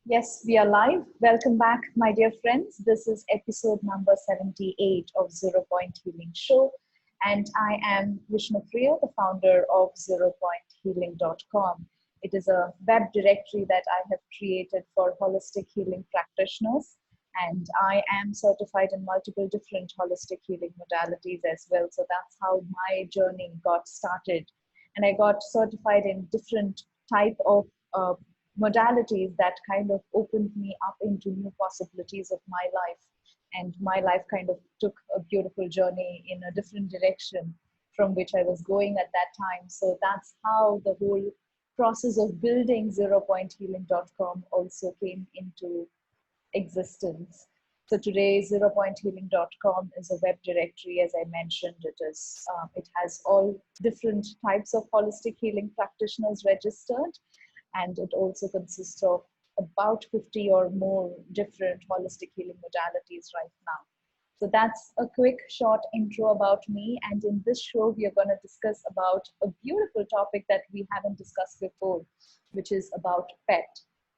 Yes, we are live. Welcome back, my dear friends. This is episode number 78 of Zero Point Healing Show. And I am Vishnupriya, the founder of zeropointhealing.com. It is a web directory that I have created for holistic healing practitioners. And I am certified in multiple different holistic healing modalities as well. So that's how my journey got started. And I got certified in different type of modalities that kind of opened me up into new possibilities of my life. And my life kind of took a beautiful journey in a different direction from which I was going at that time. So that's how the whole process of building zeropointhealing.com also came into existence. So today, zeropointhealing.com is a web directory. As I mentioned, it has all different types of holistic healing practitioners registered, and it also consists of about 50 or more different holistic healing modalities right now. So that's a quick short intro about me, and in this show we are going to discuss about a beautiful topic that we haven't discussed before, which is about pet.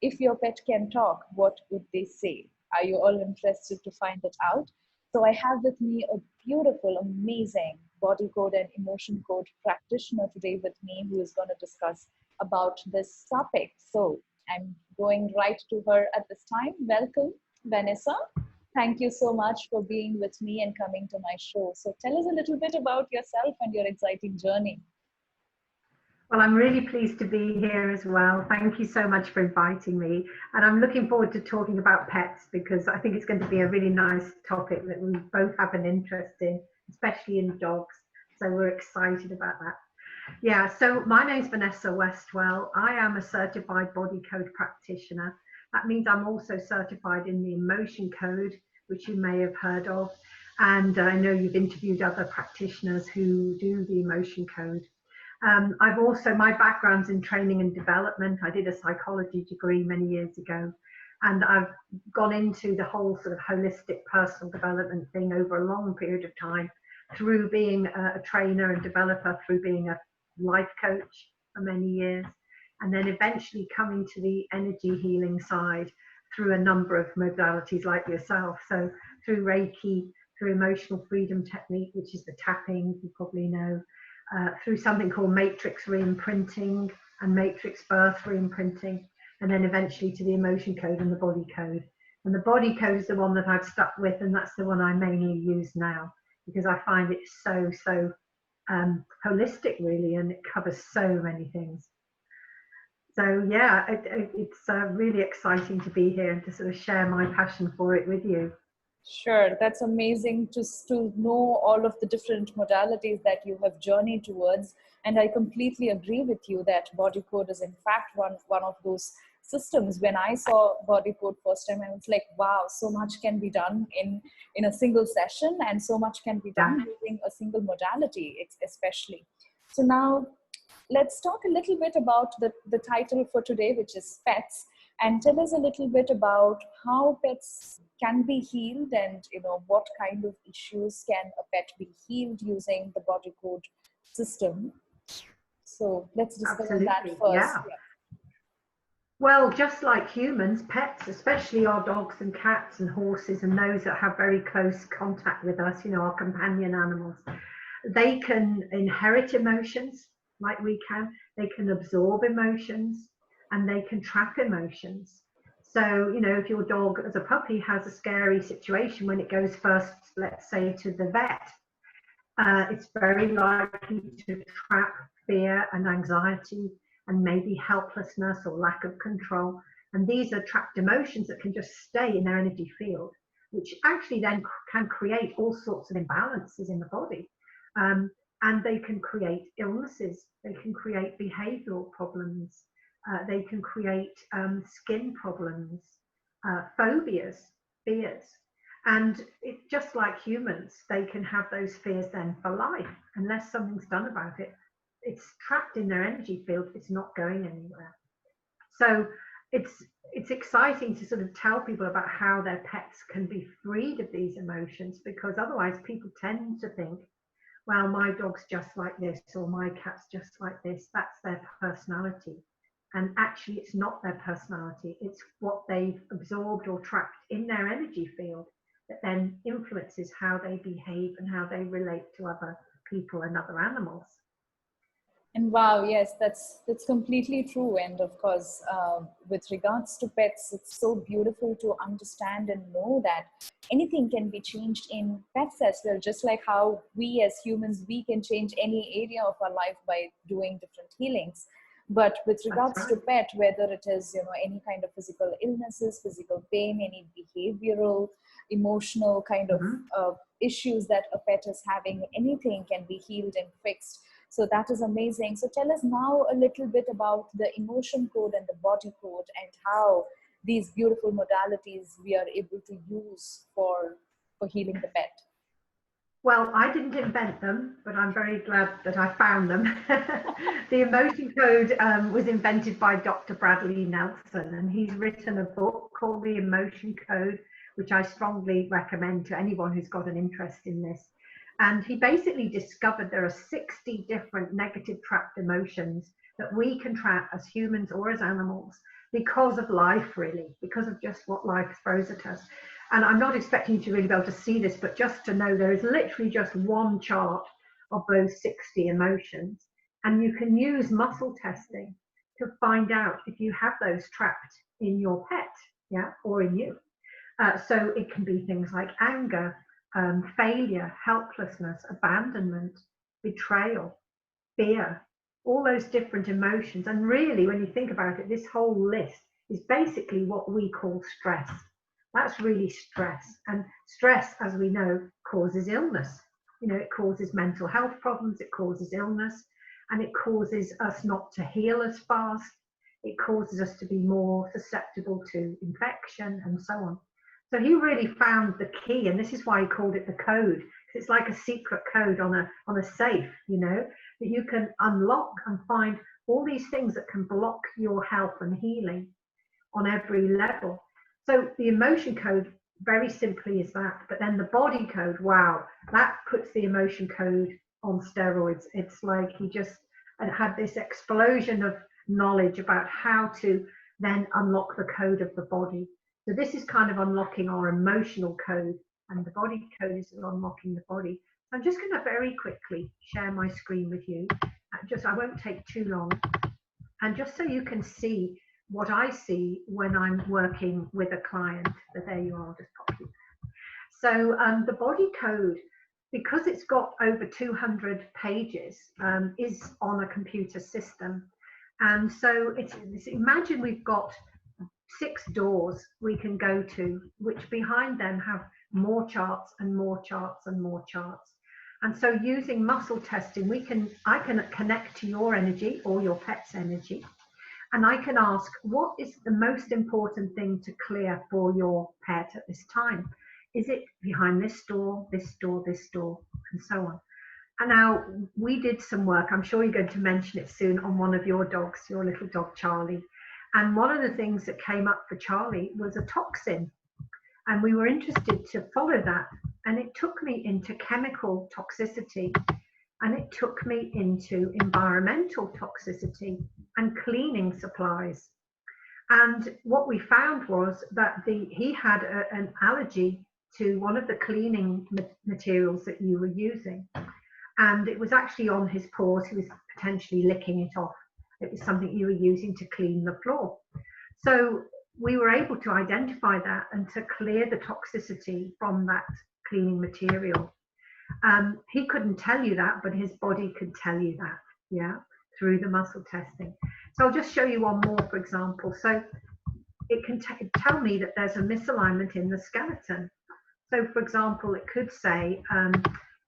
If your pet can talk, what would they say? Are you all interested to find it out? So I have with me a beautiful, amazing body code and emotion code practitioner today with me, who is going to discuss about this topic. So I'm going right to her at this time. Welcome, Vanessa. Thank you so much for being with me and coming to my show. So tell us a little bit about yourself and your exciting journey. Well, I'm really pleased to be here as well. Thank you so much for inviting me. And I'm looking forward to talking about pets, because I think it's going to be a really nice topic that we both have an interest in, especially in dogs. So we're excited about that. Yeah, so my name's Vanessa Westwell. I am a certified body code practitioner. That means I'm also certified in the emotion code, which you may have heard of. And I know you've interviewed other practitioners who do the emotion code. My background's in training and development. I did a psychology degree many years ago, and I've gone into the whole sort of holistic personal development thing over a long period of time, through being a trainer and developer, through being a life coach for many years, and then eventually coming to the energy healing side through a number of modalities like yourself. So through Reiki, through emotional freedom technique, which is the tapping, you probably know, through something called matrix re-imprinting and matrix birth re-imprinting, and then eventually to the emotion code and the body code. And the body code is the one that I've stuck with, and that's the one I mainly use now, because I find it so holistic, really, and it covers so many things. So yeah, it's really exciting to be here and to sort of share my passion for it with you. Sure, that's amazing just to know all of the different modalities that you have journeyed towards. And I completely agree with you that body code is in fact one of those systems. When I saw body code first time, I was like, wow, so much can be done in a single session, and so much can be done using a single modality, especially. So now let's talk a little bit about the title for today, which is pets, and tell us a little bit about how pets can be healed, and what kind of issues can a pet be healed using the body code system. So let's discuss on that first. Yeah. Well, just like humans, pets, especially our dogs and cats and horses and those that have very close contact with us, our companion animals, they can inherit emotions like we can. They can absorb emotions, and they can trap emotions. So, if your dog as a puppy has a scary situation when it goes first, let's say, to the vet, it's very likely to trap fear and anxiety and maybe helplessness or lack of control. And these are trapped emotions that can just stay in their energy field, which actually then can create all sorts of imbalances in the body. And they can create illnesses, they can create behavioral problems, they can create skin problems, phobias, fears. And just like humans, they can have those fears then for life. Unless something's done about it, it's trapped in their energy field, it's not going anywhere. So it's exciting to sort of tell people about how their pets can be freed of these emotions, because otherwise people tend to think, well, my dog's just like this, or my cat's just like this. That's their personality. And actually, it's not their personality, it's what they've absorbed or trapped in their energy field that then influences how they behave and how they relate to other people and other animals. And wow, yes, that's completely true. And of course, with regards to pets, it's so beautiful to understand and know that anything can be changed in pets as well. Just like how we as humans, we can change any area of our life by doing different healings. But with regards to pet, whether it is any kind of physical illnesses, physical pain, any behavioral, emotional kind of issues that a pet is having, anything can be healed and fixed. So that is amazing. So tell us now a little bit about the emotion code and the body code and how these beautiful modalities we are able to use for healing the pet. Well, I didn't invent them, but I'm very glad that I found them. The emotion code was invented by Dr. Bradley Nelson, and he's written a book called The Emotion Code, which I strongly recommend to anyone who's got an interest in this. And he basically discovered there are 60 different negative trapped emotions that we can trap as humans or as animals because of life, really, because of just what life throws at us. And I'm not expecting you to really be able to see this, but just to know there is literally just one chart of those 60 emotions. And you can use muscle testing to find out if you have those trapped in your pet, yeah, or in you. So it can be things like anger, failure, helplessness, abandonment, betrayal, fear, all those different emotions. And really, when you think about it, this whole list is basically what we call stress. That's really stress. And stress, as we know, causes illness. It causes mental health problems, it causes illness, and it causes us not to heal as fast. It causes us to be more susceptible to infection and so on. So he really found the key, and this is why he called it the code. It's like a secret code on a safe, that you can unlock and find all these things that can block your health and healing on every level. So the emotion code, very simply, is that. But then the body code, wow, that puts the emotion code on steroids. It's like he just had this explosion of knowledge about how to then unlock the code of the body. So this is kind of unlocking our emotional code, and the body code is unlocking the body. I'm just going to very quickly share my screen with you. I won't take too long. And just so you can see what I see when I'm working with a client. So there you are, I'll just pop you there. So the body code, because it's got over 200 pages, is on a computer system. And so imagine we've got 6 doors we can go to, which behind them have more charts and more charts and more charts. And so using muscle testing, I can connect to your energy or your pet's energy. And I can ask, what is the most important thing to clear for your pet at this time? Is it behind this door, this door, this door, and so on? And now we did some work, I'm sure you're going to mention it soon, on one of your dogs, your little dog, Charlie. And one of the things that came up for Charlie was a toxin. And we were interested to follow that. And it took me into chemical toxicity. And it took me into environmental toxicity and cleaning supplies. And what we found was that he had an allergy to one of the cleaning materials that you were using. And it was actually on his paws. He was potentially licking it off. It was something you were using to clean the floor. So we were able to identify that and to clear the toxicity from that cleaning material. He couldn't tell you that, but his body could tell you that, yeah, through the muscle testing. So I'll just show you one more, for example. So it can tell me that there's a misalignment in the skeleton. So, for example, it could say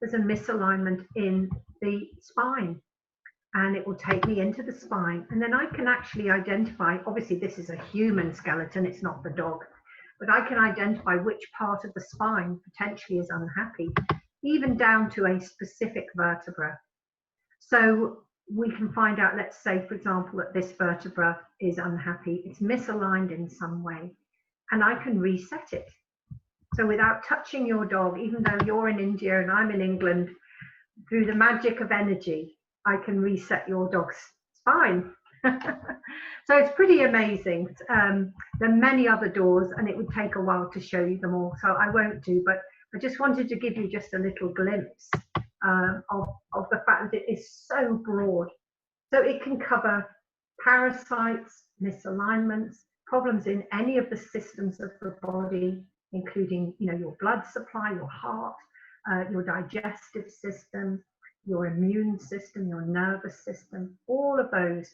there's a misalignment in the spine, and it will take me into the spine. And then I can actually identify, obviously this is a human skeleton, it's not the dog, but I can identify which part of the spine potentially is unhappy, even down to a specific vertebra. So we can find out, let's say, for example, that this vertebra is unhappy, it's misaligned in some way, and I can reset it. So without touching your dog, even though you're in India and I'm in England, through the magic of energy, I can reset your dog's spine. So it's pretty amazing. There are many other doors, and it would take a while to show you them all, so I won't do, but I just wanted to give you just a little glimpse of the fact that it is so broad. So it can cover parasites, misalignments, problems in any of the systems of the body, including, you know, your blood supply, your heart, your digestive system, your immune system, your nervous system, all of those.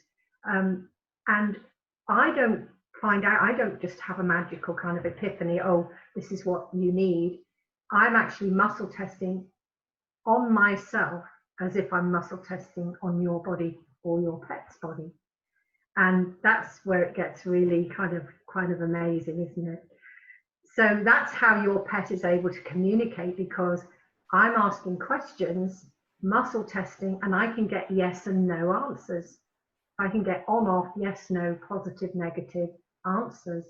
And I don't just have a magical kind of epiphany, oh, this is what you need. I'm actually muscle testing on myself as if I'm muscle testing on your body or your pet's body. And that's where it gets really kind of amazing, isn't it? So that's how your pet is able to communicate, because I'm asking questions, muscle testing, and I can get yes and no answers. I can get on, off, yes, no, positive, negative answers.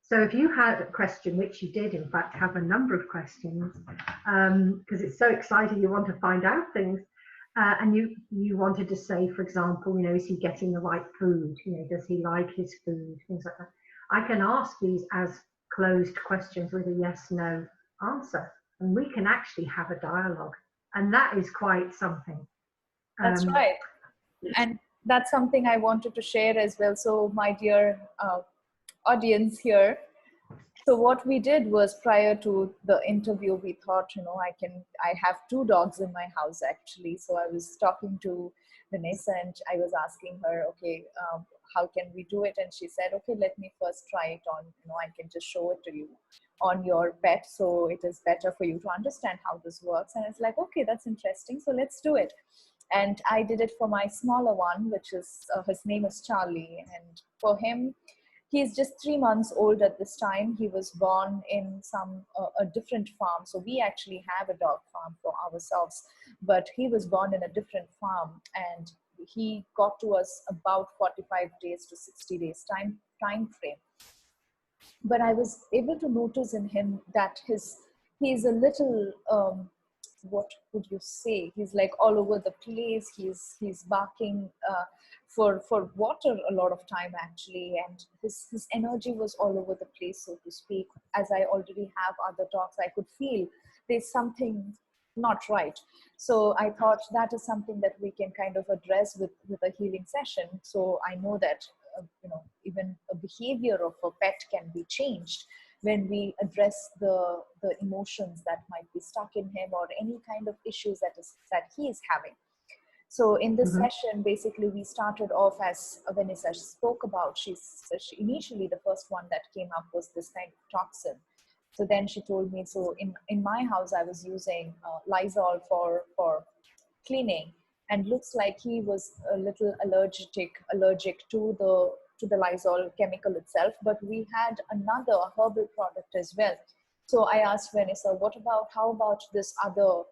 So if you had a question, which you did in fact have a number of questions, because it's so exciting, you want to find out things, and you wanted to say, for example, you know, is he getting the right food? You know, does he like his food? Things like that. I can ask these as closed questions with a yes, no answer, and we can actually have a dialogue, and that is quite something. That's right. And that's something I wanted to share as well. So my dear audience here, so what we did was, prior to the interview, we thought, you know, I have two dogs in my house actually. So I was talking to Vanessa and I was asking her, okay, how can we do it? And she said, okay, let me first try it on, you know, I can just show it to you on your pet, so it is better for you to understand how this works. And it's like, okay, that's interesting, so let's do it. And I did it for my smaller one, which is his name is Charlie, and for him, he's just 3 months old at this time. He was born in a different farm. So we actually have a dog farm for ourselves, but he was born in a different farm, and he got to us about 45 days to 60 days time frame. But I was able to notice in him that he's a little, what would you say? He's like all over the place. He's barking for water a lot of time actually, and his energy was all over the place, so to speak. As I already have other dogs, I could feel there's something not right. So I thought that is something that we can kind of address with a healing session. So I know that even a behavior of a pet can be changed when we address the emotions that might be stuck in him, or any kind of issues that he is having. So in this session, basically, we started off, as Vanessa spoke about. She initially, the first one that came up was this kind of toxin. So then she told me, so in my house, I was using Lysol for cleaning, and looks like he was a little allergic to the Lysol chemical itself. But we had another herbal product as well. So I asked Vanessa, how about this other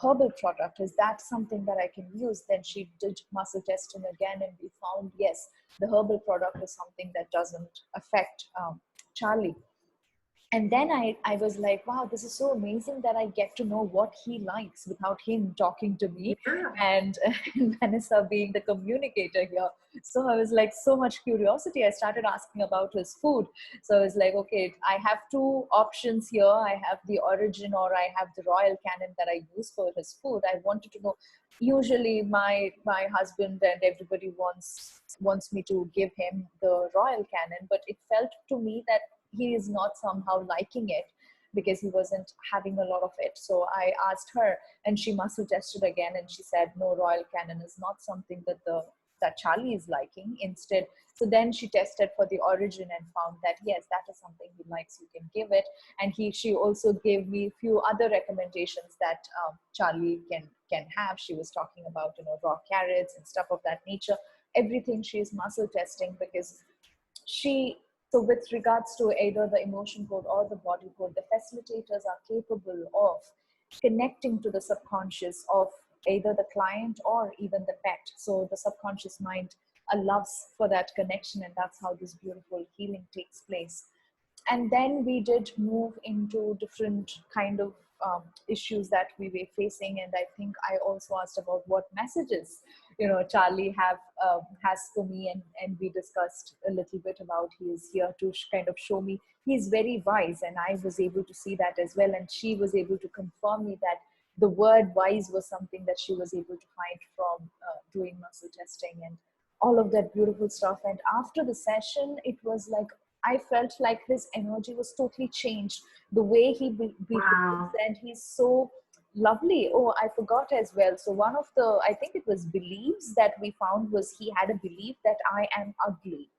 herbal product? Is that something that I can use? Then she did muscle testing again, and we found, yes, the herbal product is something that doesn't affect Charlie. And then I was like, wow, this is so amazing that I get to know what he likes without him talking to me. Yeah. And Vanessa being the communicator here. So I was like, so much curiosity. I started asking about his food. So I was like, okay, I have two options here. I have the Origin, or I have the Royal Canin that I use for his food. I wanted to know, usually my husband and everybody wants me to give him the Royal Canin, but it felt to me that he is not somehow liking it because he wasn't having a lot of it. So I asked her, and she muscle tested again, and she said, no, Royal Canin is not something that Charlie is liking. Instead, so then she tested for the Origin and found that, yes, that is something he likes, you can give it. And she also gave me a few other recommendations that Charlie can have. She was talking about, raw carrots and stuff of that nature. Everything she is muscle testing, because so with regards to either the emotion code or the body code, the facilitators are capable of connecting to the subconscious of either the client or even the pet. So the subconscious mind allows for that connection, and that's how this beautiful healing takes place. And then we did move into different kind of issues that we were facing, and I think I also asked about what messages Charlie has for me, and we discussed a little bit about he is here to kind of show me he's very wise, and I was able to see that as well, and she was able to confirm me that the word wise was something that she was able to find from doing muscle testing and all of that beautiful stuff. And after the session, it was like I felt like his energy was totally changed. The way he behaves, Wow. and he's so lovely. Oh, I forgot as well. So one of the, I think it was beliefs that we found was he had a belief that I am ugly.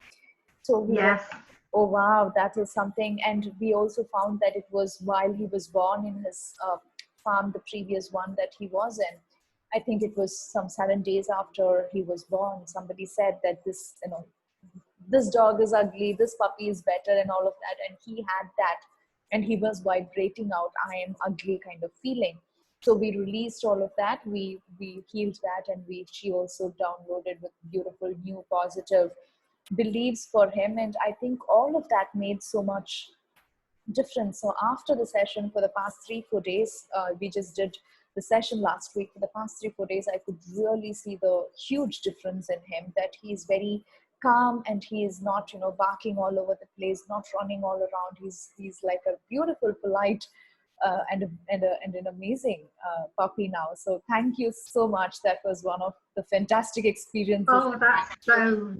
So we were, Yes. oh wow, that is something. And we also found that it was while he was born in his farm, the previous one that he was in. I think it was some 7 days after he was born. Somebody said that this dog is ugly, this puppy is better, and all of that. And he had that, and he was vibrating out, I am ugly kind of feeling. So we released all of that. We healed that, and she also downloaded with beautiful new positive beliefs for him. And I think all of that made so much difference. So after the session, for the past 3-4 days, we just did the session last week. For the past 3-4 days, I could really see the huge difference in him, that he is very calm, and he is not barking all over the place, not running all around. He's like a beautiful, polite and an amazing puppy now. So thank you so much. That was one of the fantastic experiences. Oh, that's so.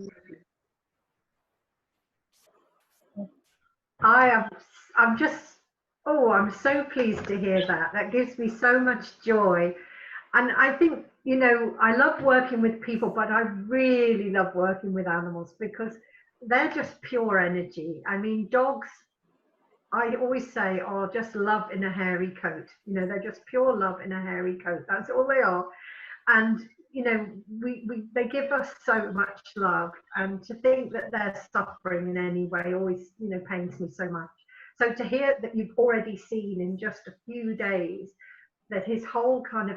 I'm just, oh, I'm so pleased to hear that. That gives me so much joy. And I think, I love working with people, but I really love working with animals because they're just pure energy. I mean, dogs, I always say, are just love in a hairy coat. They're just pure love in a hairy coat. That's all they are. And they give us so much love, and to think that they're suffering in any way always pains me so much. So to hear that you've already seen in just a few days that his whole kind of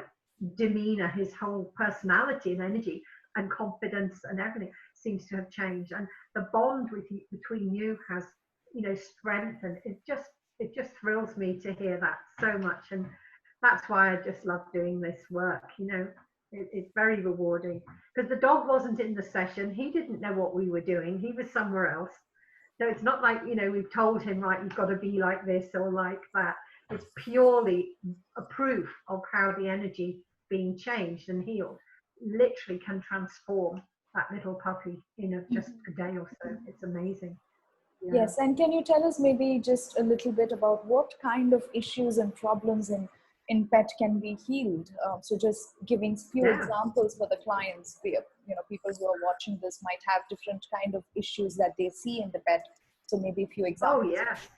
demeanor, his whole personality and energy and confidence and everything seems to have changed, and the bond between you has strengthened. It just thrills me to hear that so much, and that's why I just love doing this work. It's very rewarding because the dog wasn't in the session. He didn't know what we were doing. He was somewhere else. So it's not like, we've told him, right, you've got to be like this or like that. It's purely a proof of how the energy being changed and healed literally can transform that little puppy in just a day or so. It's amazing. Yeah. Yes, and can you tell us maybe just a little bit about what kind of issues and problems in pet can be healed? So just giving few examples for the clients. People who are watching this might have different kind of issues that they see in the pet. So maybe a few examples. Oh, yes.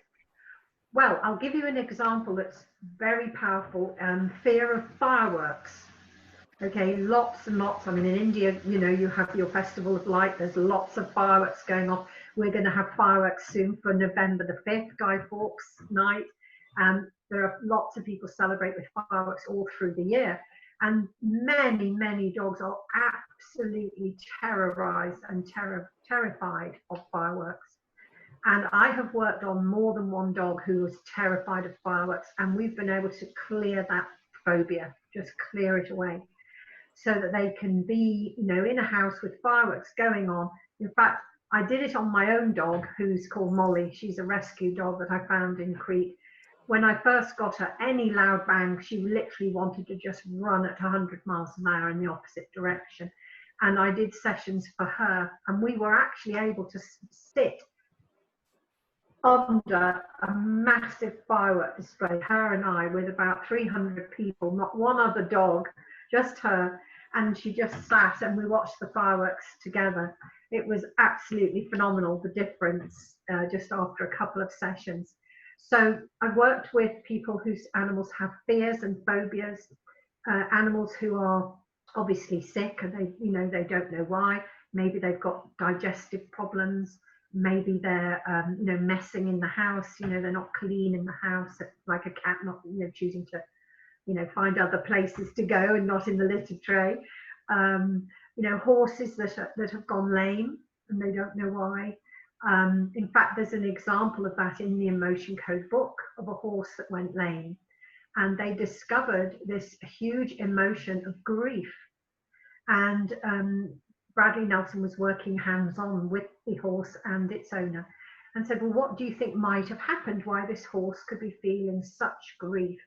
Well, I'll give you an example that's very powerful. Fear of fireworks. Okay, lots and lots. I mean, in India, you have your Festival of Light. There's lots of fireworks going off. We're going to have fireworks soon for November the 5th, Guy Fawkes night. There are lots of people celebrate with fireworks all through the year. And many, many dogs are absolutely terrorized and terrified of fireworks. And I have worked on more than one dog who was terrified of fireworks, and we've been able to clear that phobia, just clear it away, so that they can be, in a house with fireworks going on. In fact, I did it on my own dog, who's called Molly. She's a rescue dog that I found in Crete. When I first got her, any loud bang, she literally wanted to just run at 100 miles an hour in the opposite direction. And I did sessions for her, and we were actually able to sit under a massive firework display, her and I, with about 300 people, not one other dog, just her. And she just sat and we watched the fireworks together. It was absolutely phenomenal, the difference just after a couple of sessions. So I've worked with people whose animals have fears and phobias, animals who are obviously sick and they don't know why. Maybe they've got digestive problems. Maybe they're messing in the house. They're not clean in the house, like a cat not choosing to find other places to go and not in the litter tray. Horses that have gone lame and they don't know why. In fact, there's an example of that in the emotion code book of a horse that went lame. and they discovered this huge emotion of grief. And Bradley Nelson was working hands-on with the horse and its owner, and said, well, what do you think might have happened, why this horse could be feeling such grief?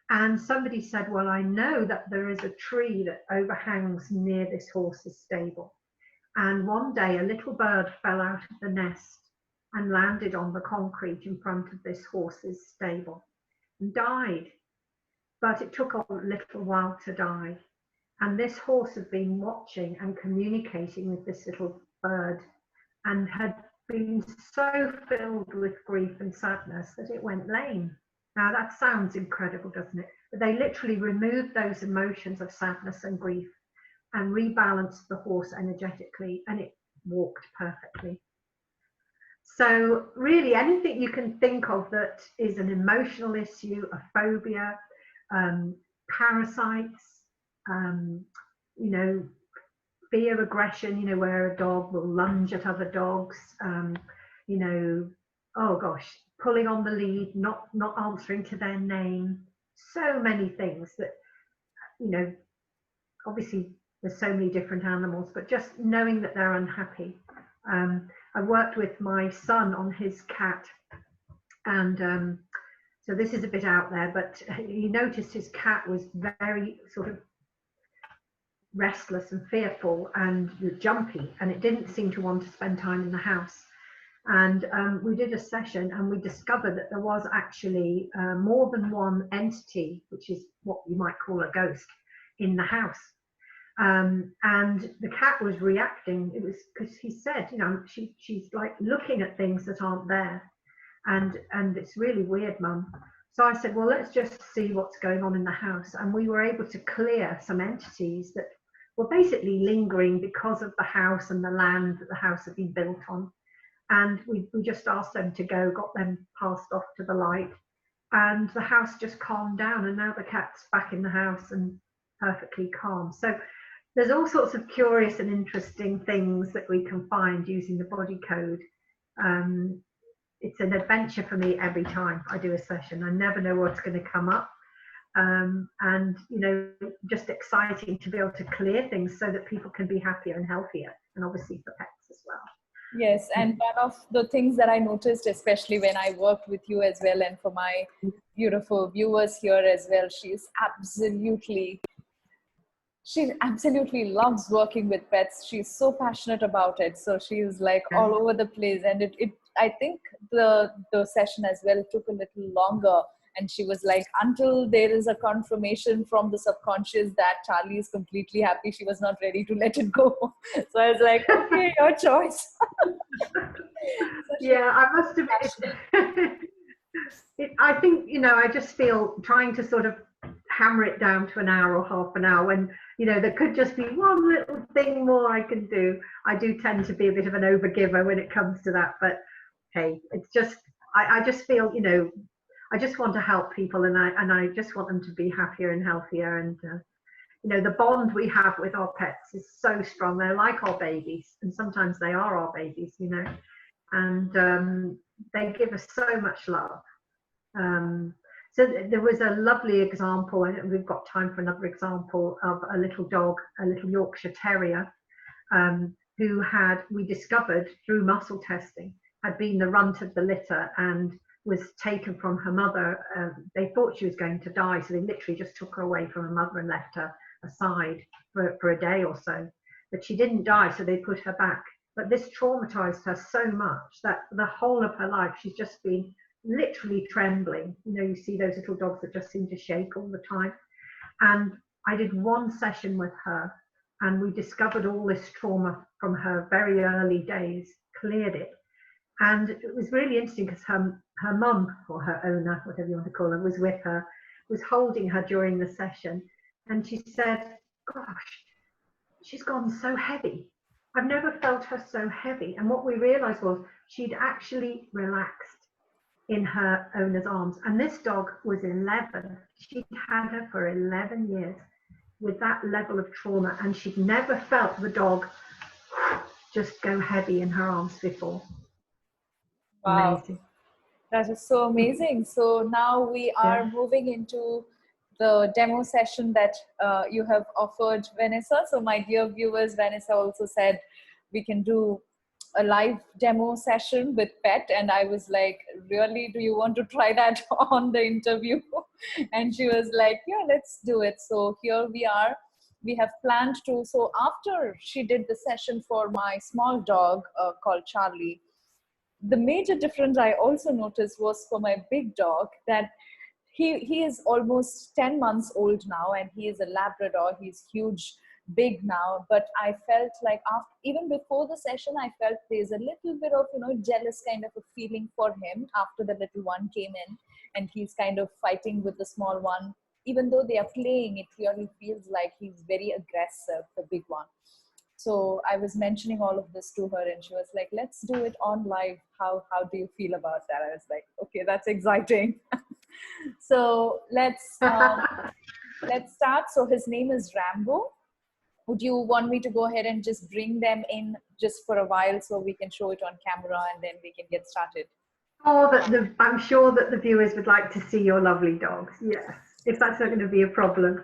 And somebody said, well, I know that there is a tree that overhangs near this horse's stable. And one day a little bird fell out of the nest and landed on the concrete in front of this horse's stable and died. But it took a little while to die. And this horse had been watching and communicating with this little bird and had been so filled with grief and sadness that it went lame. Now that sounds incredible, doesn't it? But they literally removed those emotions of sadness and grief and rebalanced the horse energetically, and it walked perfectly. So really anything you can think of that is an emotional issue, a phobia, parasites, you know, fear, aggression, you know, where a dog will lunge at other dogs, you know, oh gosh, pulling on the lead, not answering to their name, so many things that, you know, obviously there's so many different animals, but just knowing that they're unhappy. I worked with my son on his cat, and so this is a bit out there, but he noticed his cat was very sort of restless and fearful and jumpy, and it didn't seem to want to spend time in the house. And we did a session and we discovered that there was actually more than one entity, which is what you might call a ghost, in the house. And the cat was reacting. It was because he said, you know, she's like looking at things that aren't there, and it's really weird, Mum. So I said, well, let's just see what's going on in the house. And we were able to clear some entities that were basically lingering because of the house and the land that the house had been built on. And we just asked them to go, got them passed off to the light, and the house just calmed down, and now the cat's back in the house and perfectly calm. So there's all sorts of curious and interesting things that we can find using the body code. It's an adventure for me every time I do a session. I never know what's going to come up. And, you know, just exciting to be able to clear things so that people can be happier and healthier, and obviously for pets as well. Yes, and one of the things that I noticed, especially when I worked with you as well, and for my beautiful viewers here as well, she absolutely loves working with pets. She's so passionate about it. So she's like all over the place. And I think the session as well took a little longer. And she was like, until there is a confirmation from the subconscious that Charlie is completely happy, she was not ready to let it go. So I was like, okay, your choice. Yeah, I must admit, I think, you know, I just feel trying to sort of hammer it down to an hour or half an hour when, you know, there could just be one little thing more I can do. I do tend to be a bit of an overgiver when it comes to that, but hey, it's just, I just feel, you know, I just want to help people, and I just want them to be happier and healthier. And you know, the bond we have with our pets is so strong. They're like our babies, and sometimes they are our babies, you know, and they give us so much love. So there was a lovely example, and we've got time for another example, of a little dog, a little Yorkshire Terrier, who we discovered through muscle testing, had been the runt of the litter and was taken from her mother. They thought she was going to die, so they literally just took her away from her mother and left her aside for a day or so. But she didn't die, so they put her back. But this traumatized her so much that the whole of her life she's just been literally trembling. You know, you see those little dogs that just seem to shake all the time. And I did one session with her, and we discovered all this trauma from her very early days, cleared it. And it was really interesting because her mum, or her owner, whatever you want to call her, was with her, was holding her during the session. And she said, gosh, she's gone so heavy. I've never felt her so heavy. And what we realized was she'd actually relaxed in her owner's arms. And this dog was 11. She'd had her for 11 years with that level of trauma. And she'd never felt the dog just go heavy in her arms before. Wow. Amazing. That is so amazing. So now we are Yeah. moving into the demo session that you have offered, Vanessa. So my dear viewers, Vanessa also said we can do a live demo session with pet, and I was like, really, do you want to try that on the interview? And she was like, yeah, let's do it. So here we are. We have planned to, so after she did the session for my small dog called Charlie, the major difference I also noticed was for my big dog, that he is almost 10 months old now, and he is a Labrador. He's huge, big now. But I felt like after, even before the session, I felt there's a little bit of, jealous kind of a feeling for him after the little one came in, and he's kind of fighting with the small one. Even though they are playing, it really feels like he's very aggressive, the big one. So I was mentioning all of this to her, and she was like, let's do it on live. How do you feel about that? I was like, okay, that's exciting. So let's start. So his name is Rambo. Would you want me to go ahead and just bring them in just for a while so we can show it on camera and then we can get started? Oh, I'm sure that the viewers would like to see your lovely dogs. Yes, if that's not going to be a problem.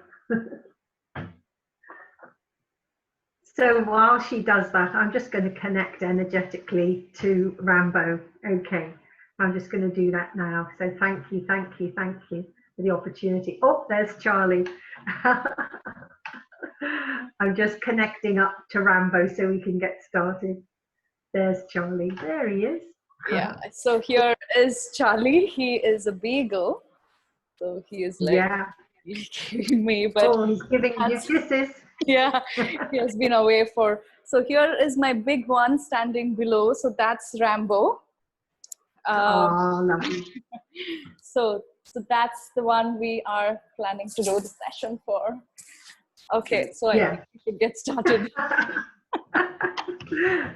So while she does that, I'm just going to connect energetically to Rambo. Okay, I'm just going to do that now. So thank you for the opportunity. Oh, there's Charlie. I'm just connecting up to Rambo so we can get started. There's Charlie. There he is. Yeah, so here is Charlie. He is a beagle. So he is like, yeah, giving me, but oh, he's giving you kisses. Yeah, he has been away for. So here is my big one standing below. So that's Rambo. Oh, lovely. So that's the one we are planning to do the session for. Okay, so I think we should get started.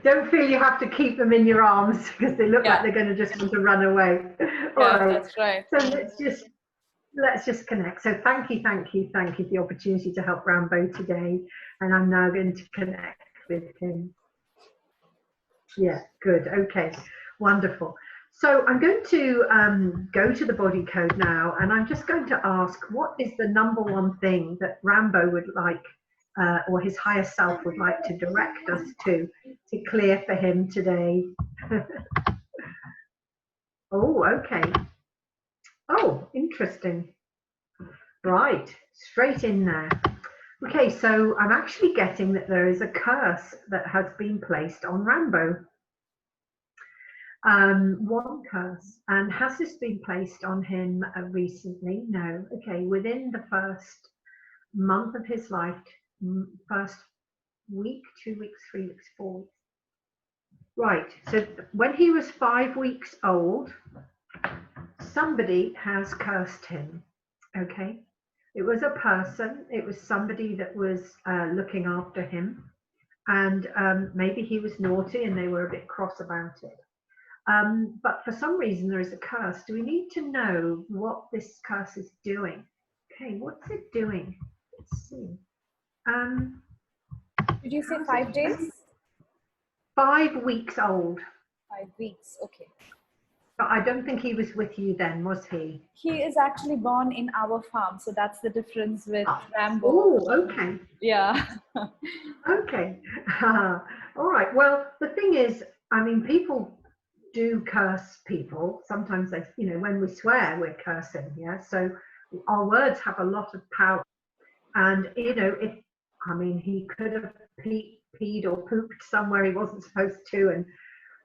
Don't feel you have to keep them in your arms because they look like they're going to just want to run away. All right. That's right. So let's just connect. So thank you for the opportunity to help Rambo today, and I'm now going to connect with him. Yeah, good. Okay, wonderful. So I'm going to go to the body code now, and I'm just going to ask, what is the number one thing that Rambo would like, or his higher self would like to direct us to clear for him today? Oh, okay. Oh, interesting. Right, straight in there. Okay, so I'm actually getting that there is a curse that has been placed on Rambo. One curse. And has this been placed on him recently? No. Okay, within the first month of his life, first week, 2 weeks, 3 weeks, 4 weeks. Right, so when he was 5 weeks old, somebody has cursed him. Okay, it was a person, it was somebody that was looking after him, and maybe he was naughty and they were a bit cross about it. But for some reason there is a curse. Do we need to know what this curse is doing? Okay, what's it doing? Let's see. Did you say 5 days? 5 weeks old. 5 weeks, okay. But I don't think he was with you then, was he? He is actually born in our farm, so that's the difference with Rambo. Oh, okay. Yeah. Okay. All right. Well, the thing is, I mean, people do curse people. Sometimes they, when we swear, we're cursing. Yeah. So our words have a lot of power. And, he could have peed or pooped somewhere he wasn't supposed to, and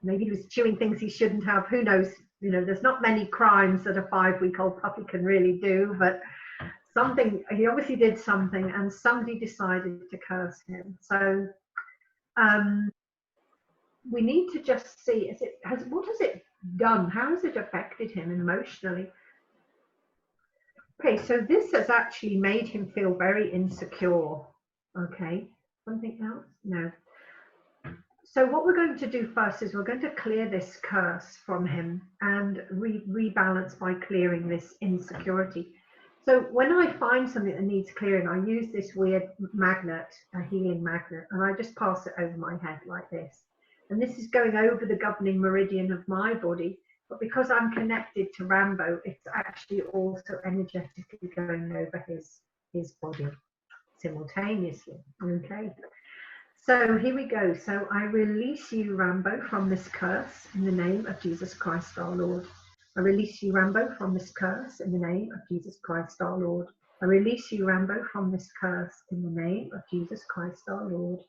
maybe he was chewing things he shouldn't have. Who knows? There's not many crimes that a 5-week-old puppy can really do, but he obviously did something, and somebody decided to curse him. So we need to just see, what has it done? How has it affected him emotionally? Okay, so this has actually made him feel very insecure. Okay, something else? No. So what we're going to do first is we're going to clear this curse from him and rebalance by clearing this insecurity. So when I find something that needs clearing, I use this weird magnet, a healing magnet, and I just pass it over my head like this. And this is going over the governing meridian of my body but because I'm connected to Rambo, it's actually also energetically going over his body simultaneously. Okay, so here we go. So I release you, Rambo, from this curse in the name of Jesus Christ our Lord. I release you, Rambo, from this curse in the name of Jesus Christ our Lord. I release you, Rambo, from this curse in the name of Jesus Christ our Lord.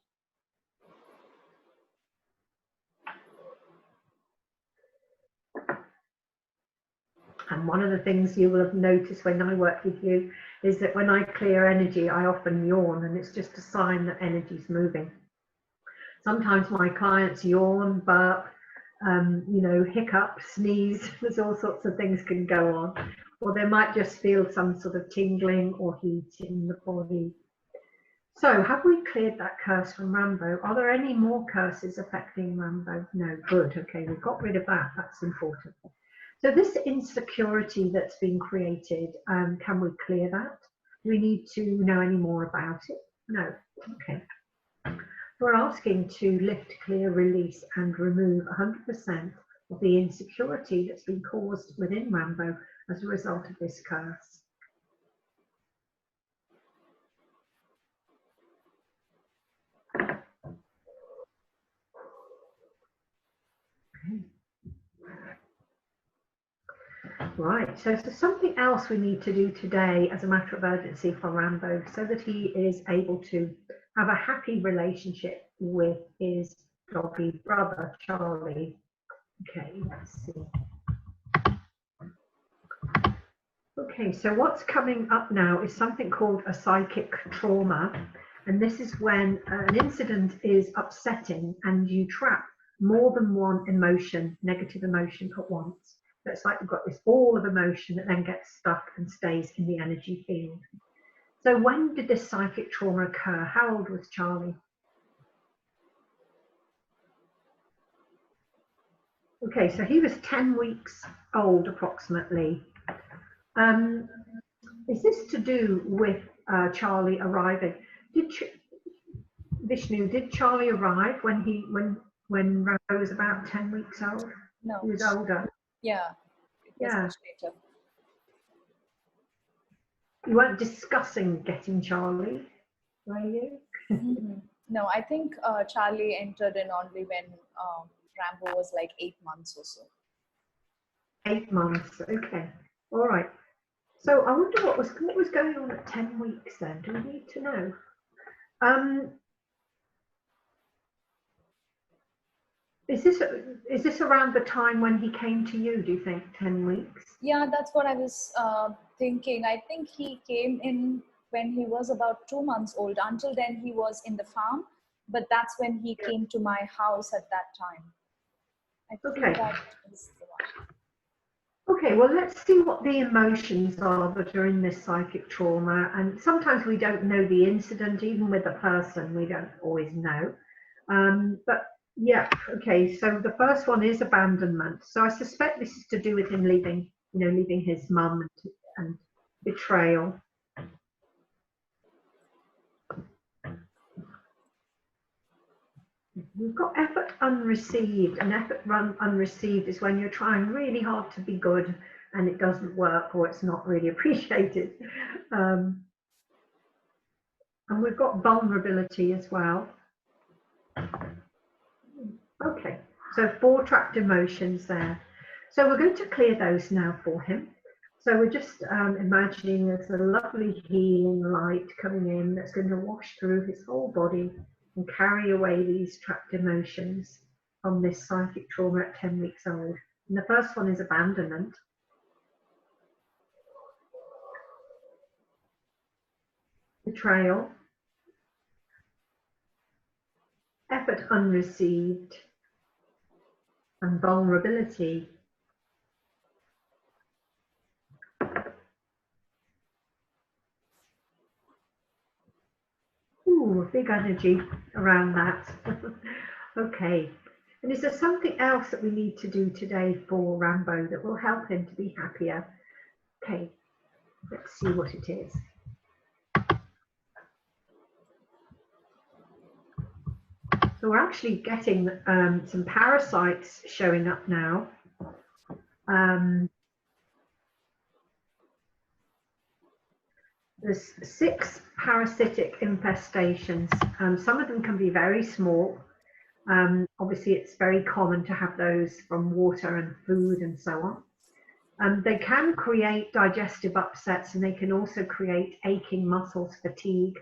And one of the things you will have noticed when I work with you is that when I clear energy, I often yawn, and it's just a sign that energy is moving. Sometimes my clients yawn, burp, you know, hiccup, sneeze. There's all sorts of things can go on. Or they might just feel some sort of tingling or heat in the body. So have we cleared that curse from Rambo? Are there any more curses affecting Rambo? No, good. Okay, we've got rid of that. That's important. So this insecurity that's been created, can we clear that? Do we need to know any more about it? No. Okay. We're asking to lift, clear, release and remove 100% of the insecurity that's been caused within Rambo as a result of this curse. Okay. Right, so there's something else we need to do today as a matter of urgency for Rambo so that he is able to have a happy relationship with his doggy brother, Charlie. Okay, let's see. Okay, so what's coming up now is something called a psychic trauma. And this is when an incident is upsetting and you trap more than one emotion, negative emotion at once. So it's like you've got this ball of emotion that then gets stuck and stays in the energy field. So when did this psychic trauma occur? How old was Charlie? Okay, so he was 10 weeks old approximately. Is this to do with Charlie arriving? Vishnu, did Charlie arrive when Rambo was about 10 weeks old? No. He was older. Yeah. It was much later. You weren't discussing getting Charlie, were you? No, I think Charlie entered in only when Rambo was like 8 months or so. 8 months, okay. All right. So I wonder what was going on at 10 weeks then? Do we need to know? Is this around the time when he came to you, do you think, 10 weeks? Yeah, that's what I was thinking. I think he came in when he was about 2 months old. Until then, he was in the farm, but that's when he came to my house at that time. I think that is the one. Okay, well, let's see what the emotions are that are in this psychic trauma. And sometimes we don't know the incident, even with a person, we don't always know. But yeah, okay, so the first one is abandonment. So I suspect this is to do with him leaving his mum and betrayal. We've got effort unreceived, and effort unreceived is when you're trying really hard to be good and it doesn't work or it's not really appreciated. And we've got vulnerability as well. Okay, so 4 trapped emotions there. So we're going to clear those now for him. So we're just imagining there's a lovely healing light coming in that's going to wash through his whole body and carry away these trapped emotions from this psychic trauma at 10 weeks old. And the first one is abandonment. Betrayal. Effort unreceived. And vulnerability. Ooh, big energy around that. Okay. And is there something else that we need to do today for Rambo that will help him to be happier? Okay, let's see what it is. So we're actually getting some parasites showing up now. There's 6 parasitic infestations. Some of them can be very small. Obviously, it's very common to have those from water and food and so on. They can create digestive upsets, and they can also create aching muscles, fatigue,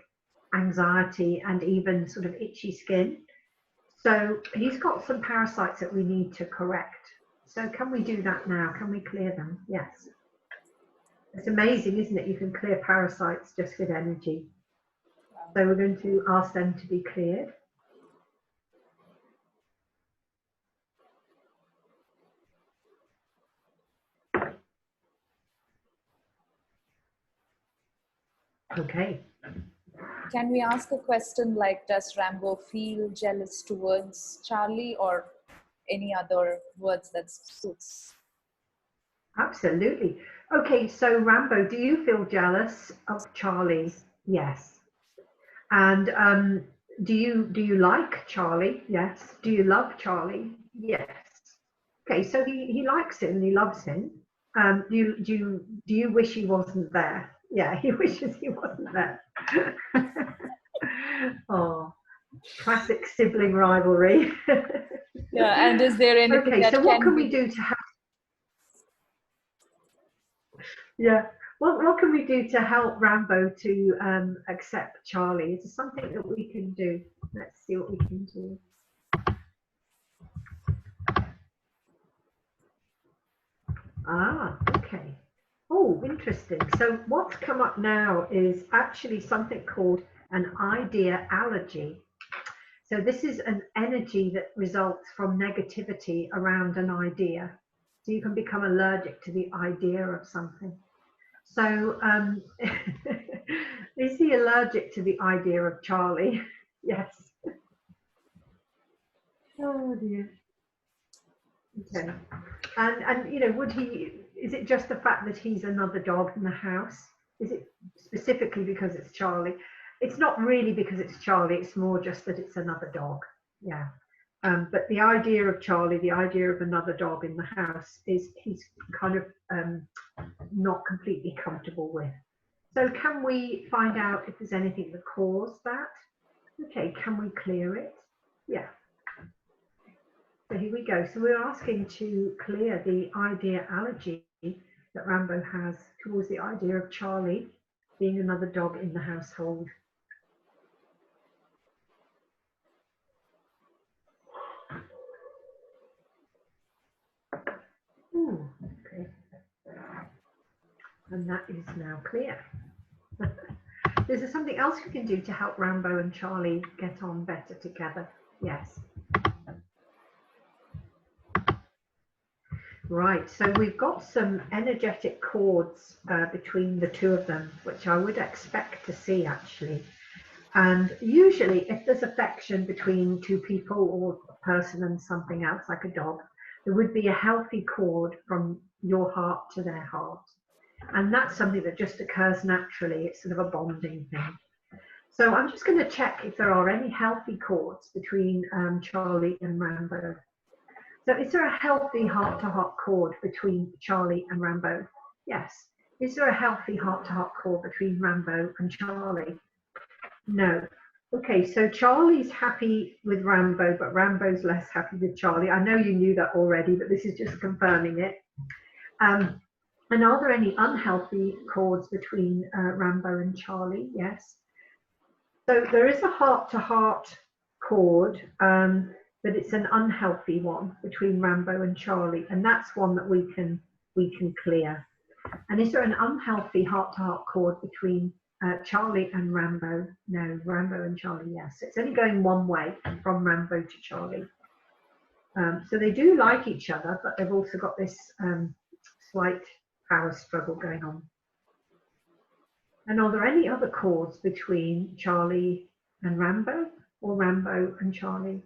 anxiety, and even sort of itchy skin. So he's got some parasites that we need to correct. So can we do that now? Can we clear them? Yes. It's amazing, isn't it? You can clear parasites just with energy. So we're going to ask them to be cleared. Okay. Can we ask a question like, does Rambo feel jealous towards Charlie, or any other words that suits? Absolutely. Okay, so Rambo, do you feel jealous of Charlie? Yes. And do you like Charlie? Yes. Do you love Charlie? Yes. Okay, so he likes him and he loves him. Do you wish he wasn't there? Yeah, he wishes he wasn't there. Oh, classic sibling rivalry. Yeah, and is there anything okay, that so what can we do to help? Yeah, what can we do to help Rambo to accept Charlie? Is there something that we can do? Let's see what we can do. Ah, okay. Oh, interesting. So what's come up now is actually something called an ideology. So this is an energy that results from negativity around an idea. So you can become allergic to the idea of something. So is he allergic to the idea of Charlie? Yes. Oh dear. Okay. And you know, would he, is it just the fact that he's another dog in the house? Is it specifically because it's Charlie? It's not really because it's Charlie, it's more just that it's another dog. Yeah. But the idea of Charlie, the idea of another dog in the house, is he's kind of not completely comfortable with. So can we find out if there's anything that caused that? Okay, can we clear it? Yeah. So here we go. So we're asking to clear the ideology that Rambo has towards the idea of Charlie being another dog in the household. Ooh, okay. And that is now clear. Is there something else you can do to help Rambo and Charlie get on better together? Yes. Right, so we've got some energetic cords between the two of them, which I would expect to see actually. And usually if there's affection between two people or a person and something else like a dog, there would be a healthy cord from your heart to their heart. And that's something that just occurs naturally. It's sort of a bonding thing. So I'm just going to check if there are any healthy cords between Charlie and Rambo. So is there a healthy heart-to-heart cord between Charlie and Rambo? Yes. Is there a healthy heart-to-heart cord between Rambo and Charlie? No. Okay, so Charlie's happy with Rambo, but Rambo's less happy with Charlie. I know you knew that already, but this is just confirming it. And are there any unhealthy cords between Rambo and Charlie? Yes. So there is a heart-to-heart cord, but it's an unhealthy one between Rambo and Charlie, and that's one that we can clear. And is there an unhealthy heart-to-heart cord between Charlie and Rambo? No, Rambo and Charlie, yes. It's only going one way from Rambo to Charlie. So they do like each other, but they've also got this slight power struggle going on. And are there any other cords between Charlie and Rambo, or Rambo and Charlie?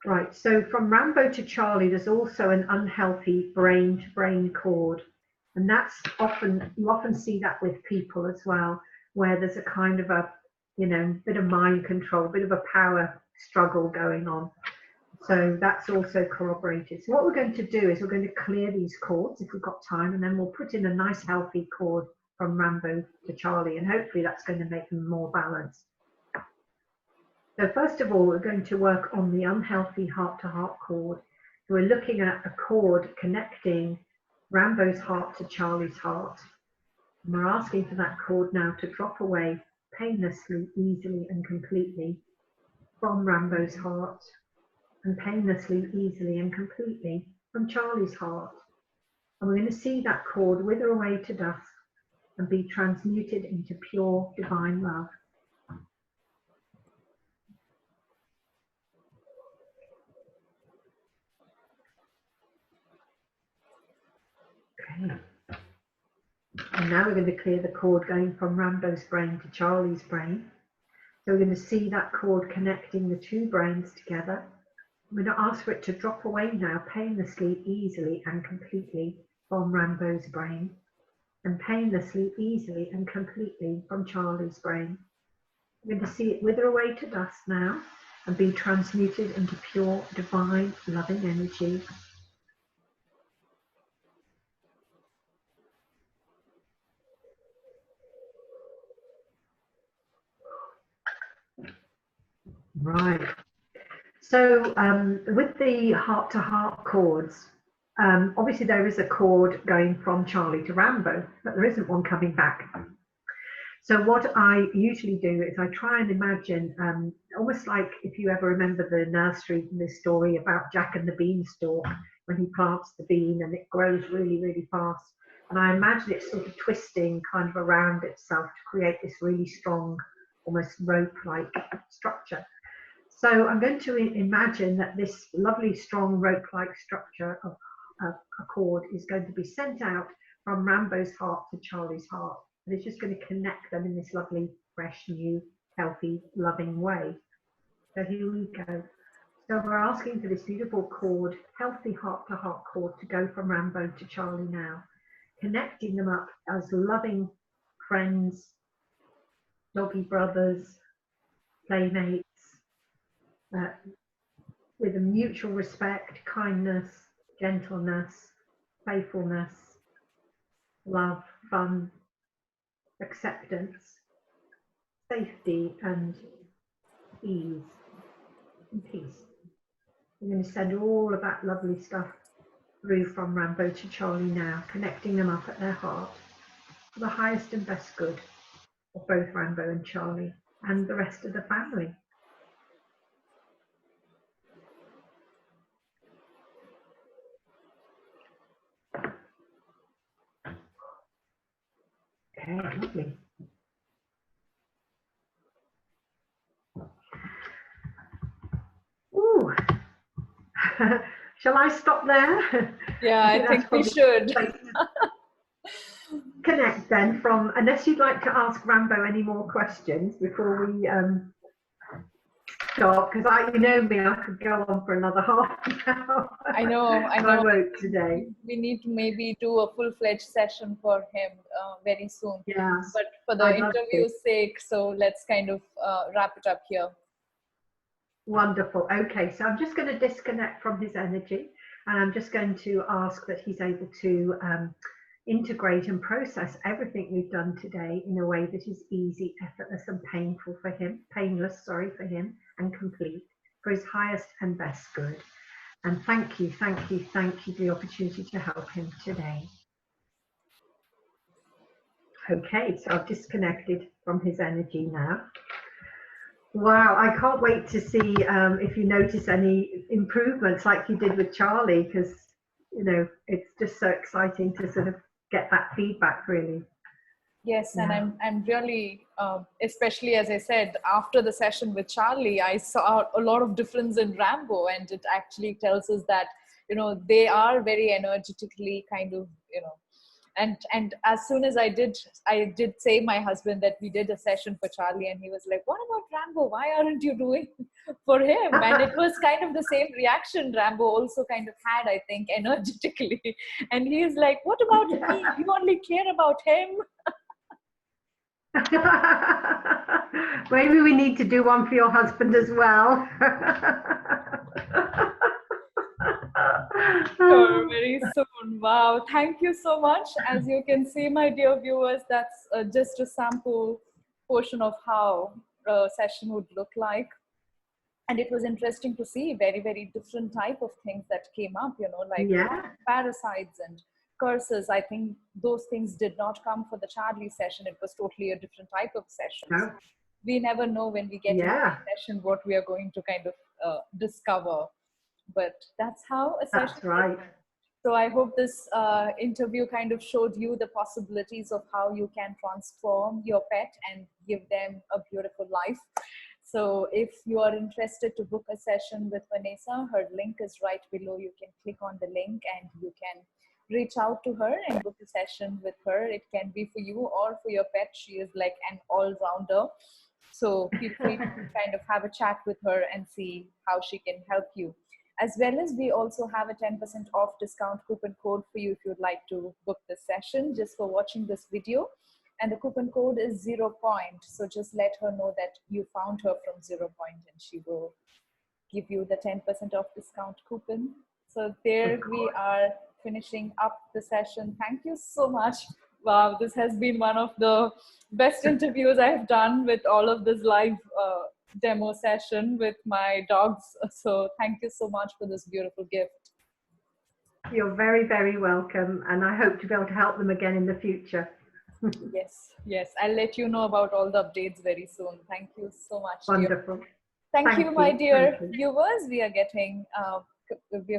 Right, so from Rambo to Charlie, there's also an unhealthy brain-to-brain cord. And that's often, you often see that with people as well, where there's a kind of a, you know, bit of mind control, a bit of a power struggle going on. So that's also corroborated. So what we're going to do is we're going to clear these chords if we've got time, and then we'll put in a nice healthy chord from Rambo to Charlie, and hopefully that's going to make them more balanced. So first of all, we're going to work on the unhealthy heart-to-heart chord. So we're looking at a chord connecting Rambo's heart to Charlie's heart. And we're asking for that chord now to drop away painlessly, easily and completely from Rambo's heart, and painlessly, easily and completely from Charlie's heart. And we're going to see that chord wither away to dust and be transmuted into pure divine love. Okay. And now we're going to clear the cord going from Rambo's brain to Charlie's brain. So we're going to see that cord connecting the two brains together. I'm going to ask for it to drop away now painlessly, easily and completely from Rambo's brain, and painlessly, easily and completely from Charlie's brain. We're going to see it wither away to dust now and be transmuted into pure, divine, loving energy. Right. So with the heart-to-heart chords, obviously there is a chord going from Charlie to Rambo, but there isn't one coming back. So what I usually do is I try and imagine, almost like if you ever remember the nursery from this story about Jack and the Beanstalk, when he plants the bean and it grows really, really fast. And I imagine it sort of twisting kind of around itself to create this really strong, almost rope-like structure. So I'm going to imagine that this lovely, strong rope-like structure of a chord is going to be sent out from Rambo's heart to Charlie's heart. And it's just going to connect them in this lovely, fresh, new, healthy, loving way. So here we go. So we're asking for this beautiful chord, healthy heart-to-heart chord, to go from Rambo to Charlie now, connecting them up as loving friends, doggy brothers, playmates, with a mutual respect, kindness, gentleness, playfulness, love, fun, acceptance, safety and ease and peace. We're going to send all of that lovely stuff through from Rambo to Charlie now, connecting them up at their heart for the highest and best good of both Rambo and Charlie and the rest of the family. Okay, lovely. Ooh. Shall I stop there? Yeah, I think we should. Connect then from, unless you'd like to ask Rambo any more questions before we stop, because you know me, I could go on for another half an hour. I know. I won't today. We need to maybe do a full-fledged session for him very soon. Yes. But for the interview's sake, so let's kind of wrap it up here. Wonderful. Okay, so I'm just going to disconnect from his energy, and I'm just going to ask that he's able to integrate and process everything we've done today in a way that is easy, effortless and painless for him, and complete for his highest and best good. And thank you for the opportunity to help him today. Okay, so I've disconnected from his energy now. Wow, I can't wait to see if you notice any improvements like you did with Charlie, because, you know, it's just so exciting to sort of get that feedback, really. Yes, yeah. And I'm really, especially as I said, after the session with Charlie, I saw a lot of difference in Rambo, and it actually tells us that, you know, they are very energetically kind of, you know, and as soon as I did say my husband that we did a session for Charlie, and he was like, what about Rambo? Why aren't you doing for him? And it was kind of the same reaction Rambo also kind of had, I think, energetically. And he's like, what about me? You only care about him. Maybe we need to do one for your husband as well. Sure, very soon. Wow, thank you so much. As you can see, my dear viewers, that's just a sample portion of how a session would look like. And it was interesting to see very, very different type of things that came up, you know, like Yeah. parasites and curses. I think those things did not come for the Charlie session. It was totally a different type of session. No. So we never know when we get into Yeah. the session what we are going to kind of discover. But that's how a session That's right. is. So I hope this interview kind of showed you the possibilities of how you can transform your pet and give them a beautiful life. So if you are interested to book a session with Vanessa, her link is right below. You can click on the link and you can reach out to her and book a session with her. It can be for you or for your pet. She is like an all-rounder. So feel free to kind of have a chat with her and see how she can help you. As well as we also have a 10% off discount coupon code for you if you'd like to book this session just for watching this video. And the coupon code is 0 Point. So just let her know that you found her from 0 Point and she will give you the 10% off discount coupon. So there we are finishing up the session. Thank you so much. Wow, this has been one of the best interviews I've done with all of this live demo session with my dogs. So thank you so much for this beautiful gift. You're very, very welcome. And I hope to be able to help them again in the future. Yes, yes. I'll let you know about all the updates very soon. Thank you so much. Wonderful. Dear. Thank you, my dear viewers. We are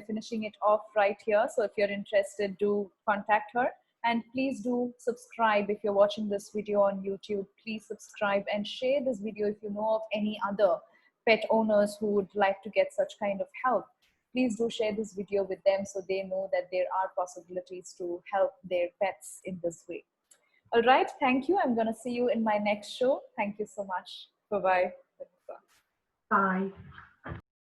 finishing it off right here. So if you're interested, do contact her. And please do subscribe if you're watching this video on YouTube. Please subscribe and share this video if you know of any other pet owners who would like to get such kind of help. Please do share this video with them so they know that there are possibilities to help their pets in this way. All right, thank you. I'm going to see you in my next show. Thank you so much. Bye-bye. Bye.